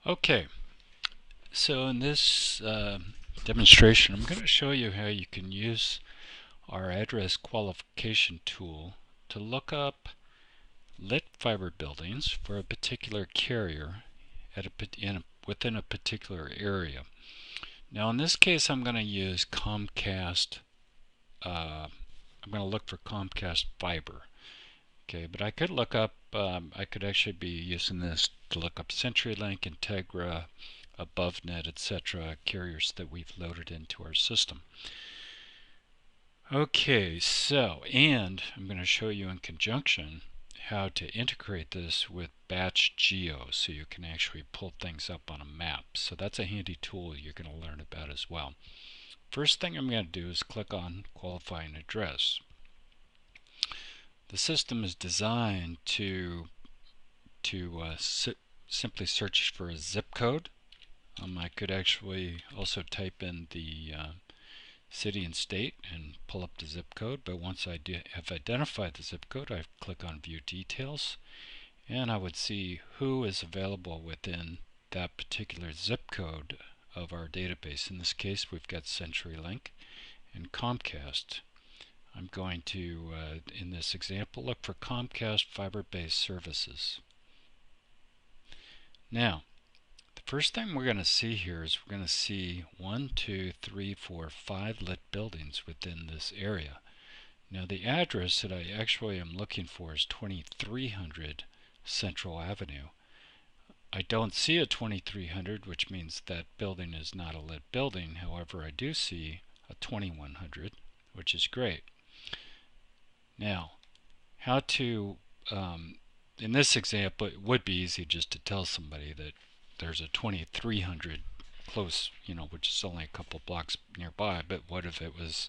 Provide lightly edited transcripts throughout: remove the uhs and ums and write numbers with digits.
Okay, so in this demonstration, I'm going to show you how you can use our address qualification tool to look up lit fiber buildings for a particular carrier within a particular area. Now in this case, I'm going to use Comcast. I'm going to look for Comcast fiber. Okay, but I could look up, I could actually be using this to look up CenturyLink, Integra, AboveNet, etc. carriers that we've loaded into our system. Okay, so, and I'm going to show you in conjunction how to integrate this with Batch Geo so you can actually pull things up on a map. So that's a handy tool you're going to learn about as well. First thing I'm going to do is click on Qualifying Address. The system is designed to simply search for a zip code. I could actually also type in the city and state and pull up the zip code, but once I have identified the zip code, I click on View Details, and I would see who is available within that particular zip code of our database. In this case, we've got CenturyLink and Comcast. I'm going to, in this example, look for Comcast fiber-based services. Now, the first thing we're going to see here is we're going to see 1, 2, 3, 4, 5 lit buildings within this area. Now the address that I actually am looking for is 2300 Central Avenue. I don't see a 2300, which means that building is not a lit building. However, I do see a 2100, which is great. Now, how to, in this example, it would be easy just to tell somebody that there's a 2300 close, which is only a couple blocks nearby, but what if it was,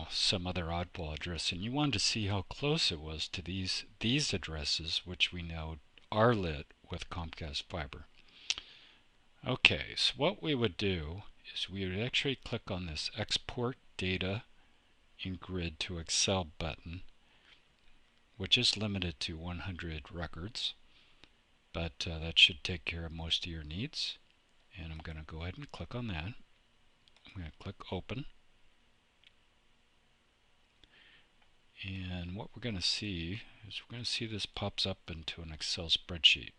some other oddball address, and you wanted to see how close it was to these addresses, which we know are lit with Comcast fiber. Okay, so what we would do is we would actually click on this Export Data in Grid to Excel button, which is limited to 100 records, but that should take care of most of your needs. And I'm going to go ahead and click on that. I'm going to click Open. And what we're going to see is we're going to see this pops up into an Excel spreadsheet.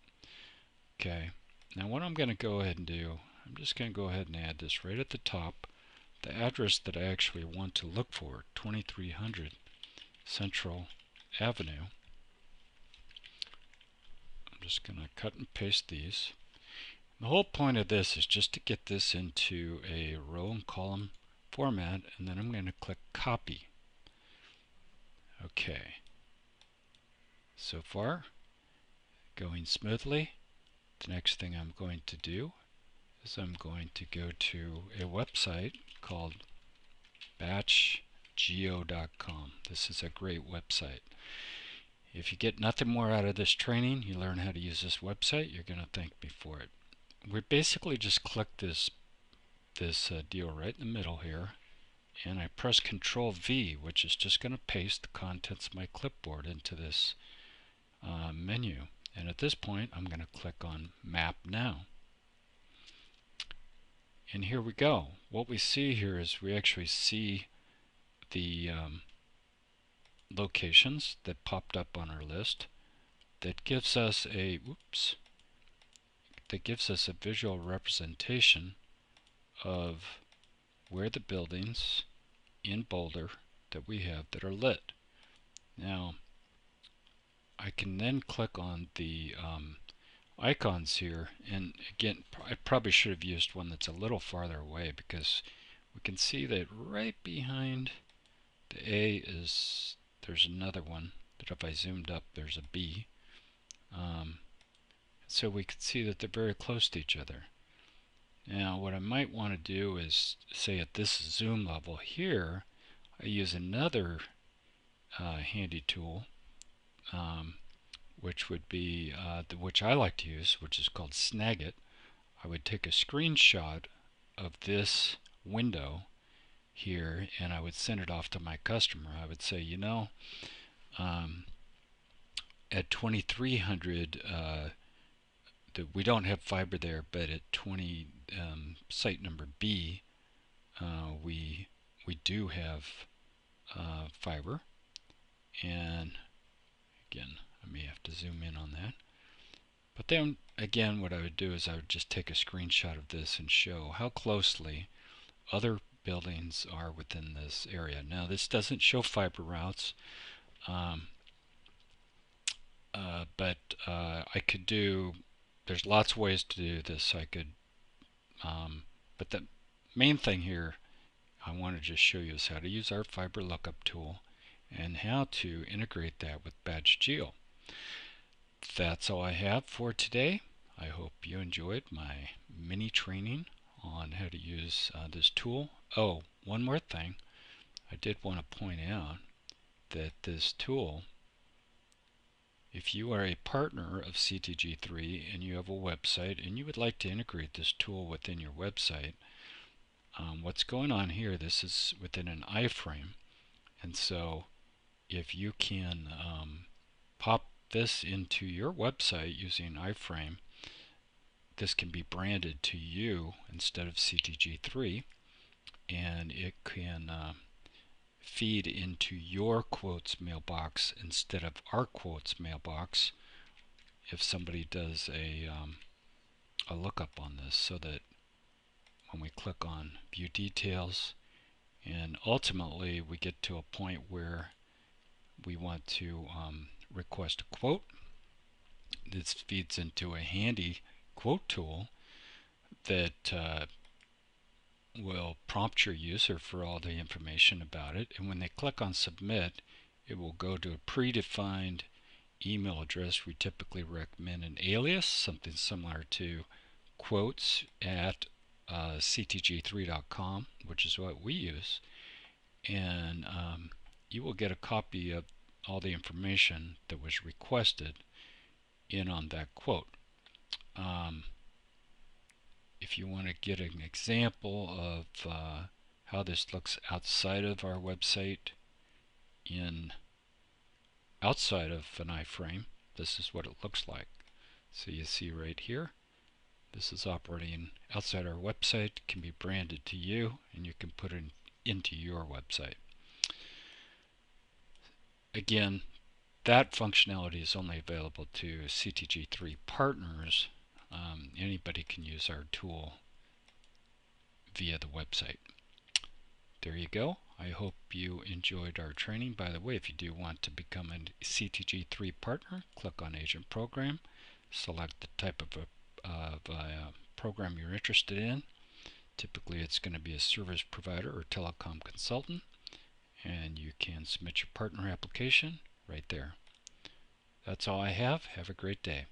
Okay, now what I'm going to go ahead and do, I'm just going to go ahead and add this right at the top, the address that I actually want to look for, 2300 Central Avenue. I'm just going to cut and paste these. The whole point of this is just to get this into a row and column format, and then I'm going to click Copy. Okay, so far going smoothly. The next thing I'm going to do is I'm going to go to a website called batchgeo.com. This is a great website. If you get nothing more out of this training, you learn how to use this website, you're going to thank me for it. We basically just click this deal right in the middle here, and I press Control V, which is just going to paste the contents of my clipboard into this menu. And at this point, I'm going to click on Map Now. And here we go. What we see here is we actually see the locations that popped up on our list. That gives us a visual representation of where the buildings in Boulder that we have that are lit. Now, I can then click on the icons here, and again, I probably should have used one that's a little farther away, because we can see that right behind the A there's another one that if I zoomed up, there's a B. So we can see that they're very close to each other. Now what I might want to do is, say at this zoom level here, I use another handy tool, which would be, which I like to use, which is called Snagit. I would take a screenshot of this window here, and I would send it off to my customer. I would say, at 2300, we don't have fiber there, but at 20 site number B, we do have fiber. And again, I may have to zoom in on that. But then again, what I would do is I would just take a screenshot of this and show how closely other buildings are within this area. Now this doesn't show fiber routes, but I could do, there's lots of ways to do this. I could, but the main thing here I want to just show you is how to use our fiber lookup tool and how to integrate that with Badge Geo. That's all I have for today. I hope you enjoyed my mini training on how to use this tool. Oh, one more thing. I did want to point out that this tool, if you are a partner of CTG3 and you have a website and you would like to integrate this tool within your website, what's going on here, this is within an iframe, and so if you can pop this into your website using iframe, this can be branded to you instead of CTG3, and it can feed into your quotes mailbox instead of our quotes mailbox if somebody does a lookup on this, so that when we click on view details and ultimately we get to a point where we want to request a quote, this feeds into a handy quote tool that will prompt your user for all the information about it, and when they click on submit, it will go to a predefined email address. We typically recommend an alias, something similar to quotes at CTG3.com, which is what we use, and you will get a copy of all the information that was requested in on that quote. If you want to get an example of how this looks outside of our website, outside of an iframe, this is what it looks like. So you see right here, this is operating outside our website, can be branded to you, and you can put it into your website. Again, that functionality is only available to CTG3 partners. Anybody can use our tool via the website. There you go. I hope you enjoyed our training. By the way, if you do want to become a CTG3 partner, click on Agent Program, select the type of program you're interested in. Typically it's going to be a service provider or telecom consultant, and you can submit your partner application right there. That's all I have. Have a great day.